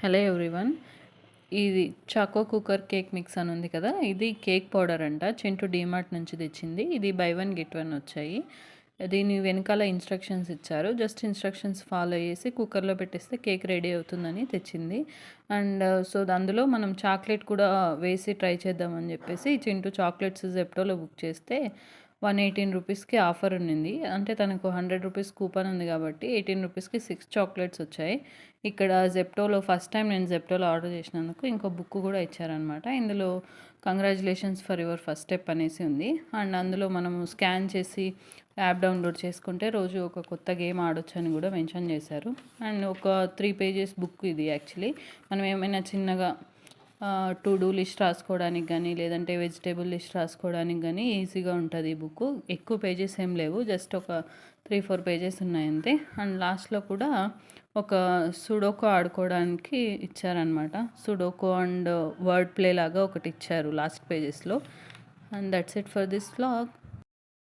Hello everyone. ఇది choco cooker cake mix అని ఉంది కదా, ఇది కేక్ పౌడర్ అంట. చింటూ డీమార్ట్ నుంచి తెచ్చింది. ఇది బై వన్ గెట్ వన్ వచ్చాయి. దీని వెనకాల ఇన్స్ట్రక్షన్స్ ఇచ్చారు. జస్ట్ ఇన్స్ట్రక్షన్స్ ఫాలో చేసి కుక్కర్లో పెట్టేస్తే కేక్ రెడీ అవుతుందని తెచ్చింది. అండ్ సో అందులో మనం చాక్లెట్ కూడా వేసి ట్రై చేద్దామని చెప్పేసి చింటూ చాక్లెట్స్ జెప్టోలో బుక్ చేస్తే 118 రూపీస్కి ఆఫర్ ఉన్నింది. అంటే తనకు 100 రూపీస్ కూపన్ ఉంది కాబట్టి 18 రూపీస్కి 6 చాక్లెట్స్ వచ్చాయి. ఇక్కడ జెప్టోలో ఫస్ట్ టైం నేను జెప్టోలో ఆర్డర్ చేసినందుకు ఇంకో బుక్ కూడా ఇచ్చారనమాట. ఇందులో congratulations for your first step అనేసి ఉంది. అండ్ అందులో మనము స్కాన్ చేసి యాప్ డౌన్లోడ్ చేసుకుంటే రోజు ఒక కొత్త గేమ్ ఆడొచ్చు అని కూడా మెన్షన్ చేశారు. అండ్ ఒక 3 పేజెస్ బుక్ ఇది. యాక్చువల్లీ మనం ఏమైనా చిన్నగా టు డూ లిస్ట్ రాసుకోవడానికి కానీ, లేదంటే వెజిటేబుల్ లిస్ట్ రాసుకోవడానికి కానీ ఈజీగా ఉంటుంది ఈ బుక్. ఎక్కువ పేజెస్ ఏం లేవు, జస్ట్ ఒక 3-4 పేజెస్ ఉన్నాయి అంతే. అండ్ లాస్ట్లో కూడా ఒక సుడోకో ఆడుకోవడానికి ఇచ్చారనమాట. సుడోకో అండ్ వర్డ్ ప్లే లాగా ఒకటి ఇచ్చారు లాస్ట్ పేజెస్లో. And that's it for this vlog.